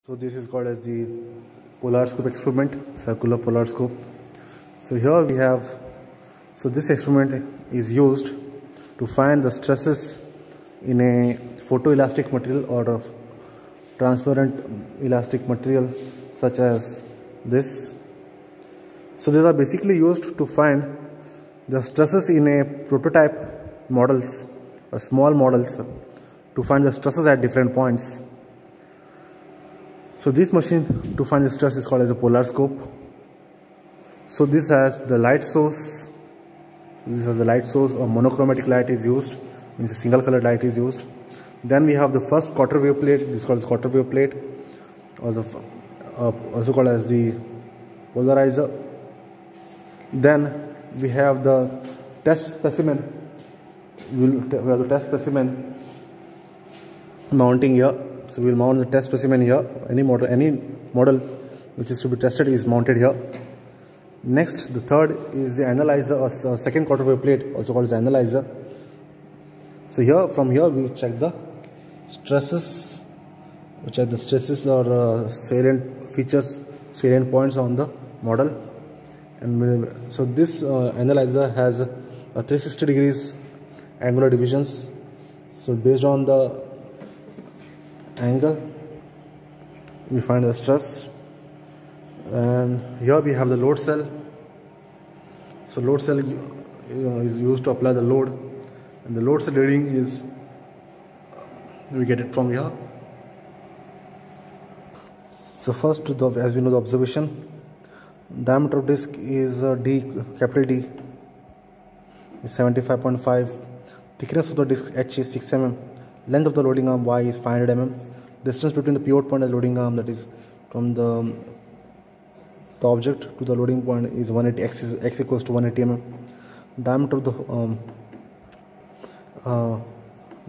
So this is called as the polar scope experiment, circular polar scope. So here we have, so this experiment is used to find the stresses in a photoelastic material or a transparent elastic material such as this. So these are basically used to find the stresses in a prototype models, small models, to find the stresses at different points. So this machine to find the stress is called as a polar scope. So this has the light source. This is the light source. A monochromatic light is used, means a single colored light is used. Then we have the first quarter wave plate. This is called as quarter wave plate, also called as the polarizer. Then we have the test specimen. We have the test specimen mounting here. So we will mount the test specimen here. Any model which is to be tested is mounted here. Next, the third is the analyzer, or second quarter wave plate, also called as analyzer. So here, from here, we check the stresses, which are the stresses or salient features, salient points on the model. And so this analyzer has a 360 degrees angular divisions. So based on the angle, we find the stress. And here we have the load cell. So load cell is used to apply the load, and the load cell reading is, we get it from here. So first, as we know, the observation. Diameter of disc is capital D is 75.5. Thickness of the disc H is 6 mm. Length of the loading arm Y is 500 mm. Distance between the pivot point and the loading arm, that is from the object to the loading point, is 180. X equals to 180 mm.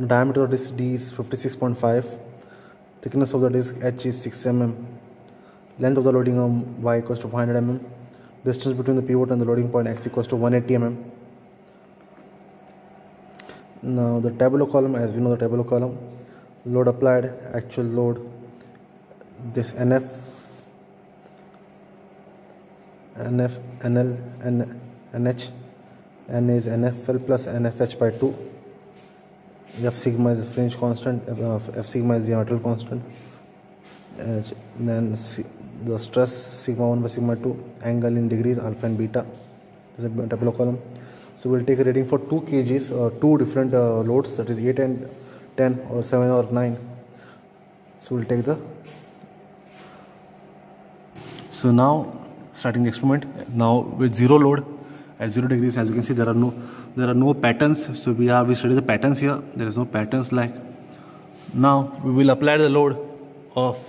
Diameter of disc D is 56.5. Thickness of the disc H is 6 mm. Length of the loading arm Y equals to 500 mm. Distance between the pivot and the loading point X equals to 180 mm. Now the tabular column, as we know the tabular column, load applied, actual load, this NF, NL, NH, N is NFL plus NFH by 2. F sigma is the fringe constant, F sigma is the orbital constant. Then the stress sigma 1 by sigma 2, angle in degrees, alpha and beta. This is a tabular column. So we'll take a reading for 2 kgs, 2 different loads, that is 8 and 10 or 7 or 9. So we'll take so now starting the experiment. Now with zero load at 0 degrees, as you can see, there are no patterns. So we study the patterns here. There is no patterns like. Now we will apply the load of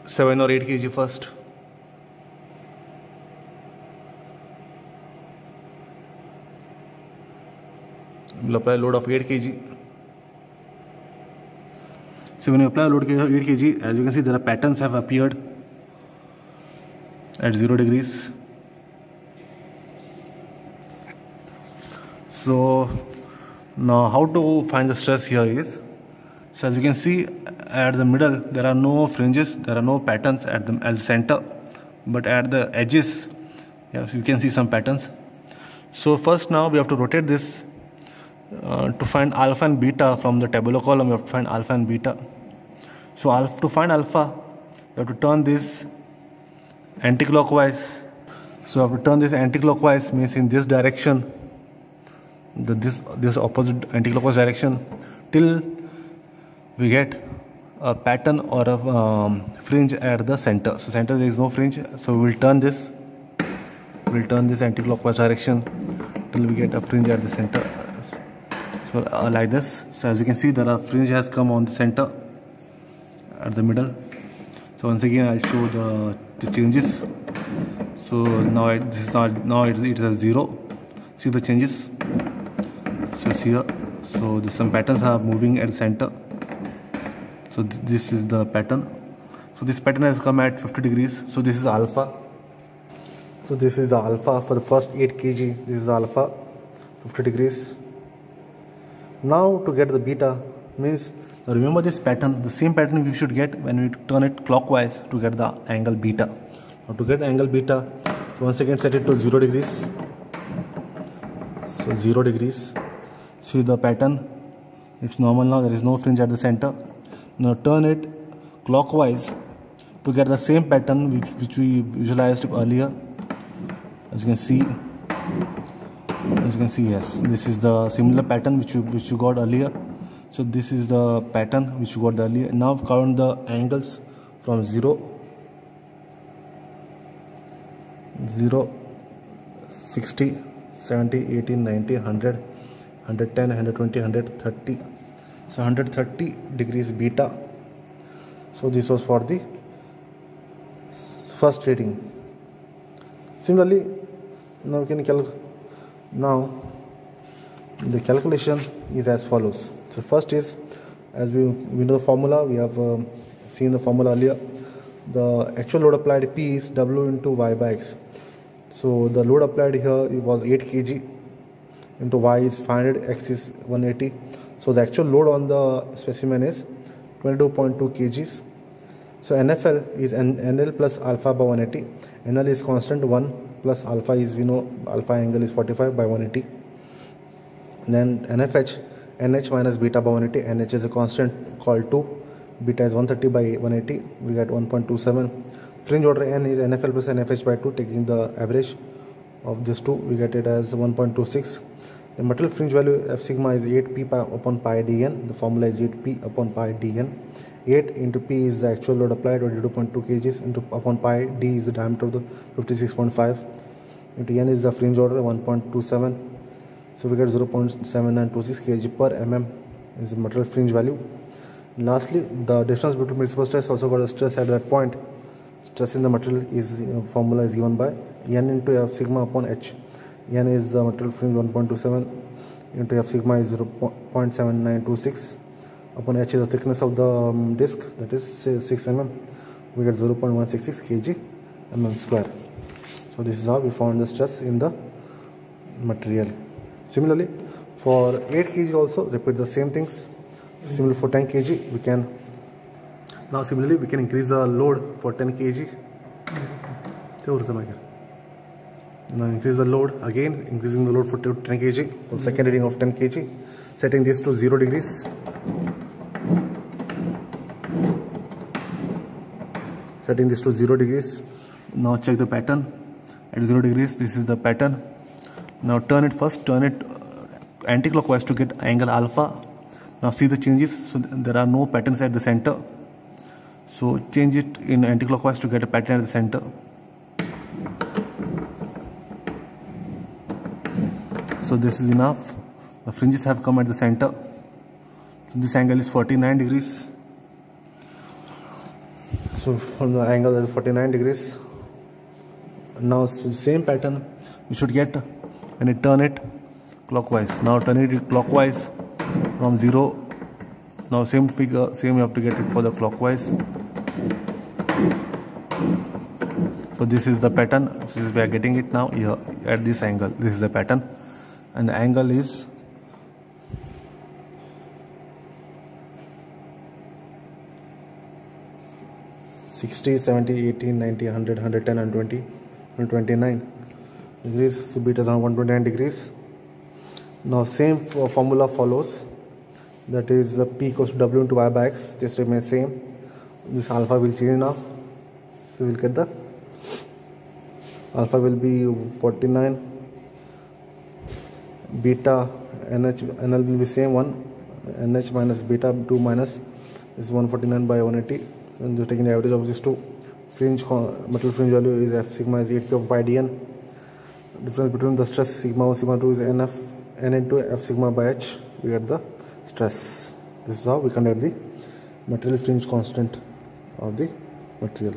7 or 8 kg first. We will apply a load of 8 kg. So when you apply a load of 8 kg, as you can see, there are patterns have appeared at 0 degrees. So now how to find the stress here is, so as you can see at the middle there are no fringes, there are no patterns at the center, but at the edges, yes, you can see some patterns. So first, now we have to rotate this to find alpha and beta. From the tabular column, we have to find alpha and beta. So to find alpha, you have to turn this anti-clockwise. So you have to turn this anti-clockwise, means in this direction, this opposite anti-clockwise direction, till we get a pattern or a fringe at the center. So center there is no fringe, so we will turn this anti-clockwise direction till we get a fringe at the center. So like this. So as you can see, there are fringe has come on the center at the middle. So once again I'll show the changes. So now it is at 0. See the changes. So see here. So some patterns are moving at the center. So this is the pattern. So this pattern has come at 50 degrees. So this is alpha. So this is the alpha for the first 8 kg. This is the alpha, 50 degrees. Now to get the beta, means Now remember this pattern, the same pattern we should get when we turn it clockwise to get the angle beta. Now to get angle beta, once again set it to 0 degrees. So 0 degrees. See the pattern, it's normal now, there is no fringe at the center. Now turn it clockwise to get the same pattern which we visualized earlier. As you can see, yes, this is the similar pattern which you got earlier. So this is the pattern which you got earlier. Now count the angles from 0, 60, 70, 80, 90, 100, 110, 120, 130. So 130 degrees beta. So this was for the first reading. Similarly, now we can the calculation is as follows. So first is, as we know the formula, we have seen the formula earlier. The actual load applied P is W into Y by X. So the load applied here it was 8 kg into Y is 500, X is 180. So the actual load on the specimen is 22.2 kgs. So NFL is NL plus alpha by 180. NL is constant 1 plus alpha is, we know alpha angle is 45 by 180. Then NFH, NH minus beta by 180. NH is a constant called 2. Beta is 130 by 180. We get 1.27. Fringe order N is NFL plus NFH by 2. Taking the average of this two, we get it as 1.26. The material fringe value F sigma is 8P upon pi dn. The formula is 8P upon pi dn. 8 into P is the actual load applied, 22.2 kgs, into upon pi D is the diameter of the 56.5, into N is the fringe order 1.27. So we get 0.7926 kg per mm is the material fringe value. And lastly, the difference between principal stress also got a stress at that point. Stress in the material is formula is given by N into F sigma upon H. N is the material fringe 1.27 into F sigma is 0.7926 upon H is the thickness of the disc, that is 6 mm. We get 0.166 kg mm square. So this is how we found the stress in the material. Similarly, for 8 kg also repeat the same things. Similarly for 10 kg we can increase the load for 10 kg. Now increase the load again, increasing the load for 10 kg for second reading of 10 kg, setting this to 0 degrees. Setting this to 0 degrees. Now check the pattern at 0 degrees. This is the pattern. Now turn it anti-clockwise to get angle alpha. Now see the changes. So there are no patterns at the center. So change it in anti-clockwise to get a pattern at the center. So this is enough. The fringes have come at the center. So this angle is 49 degrees. So from the angle is 49 degrees. Now so the same pattern we should get when you turn it clockwise. Now turn it clockwise from 0. Now same figure, same you have to get it for the clockwise. So this is the pattern. This is we are getting it now here at this angle. This is the pattern, and the angle is 60, 70, 80, 90, 100, 110, 120, 129 degrees. So beta is around 129 degrees. Now same formula follows, that is P equals to W into Y by X. This remains same. This alpha will change now. So we'll get the alpha will be 49. Beta NL will be same 1. NH minus beta 2 minus is 149 by 180. And just taking the average of these two. Material fringe value is F sigma is 8P of pi dn. Difference between the stress sigma 1 sigma 2 is N into F sigma by H. We get the stress. This is how we conduct the material fringe constant of the material.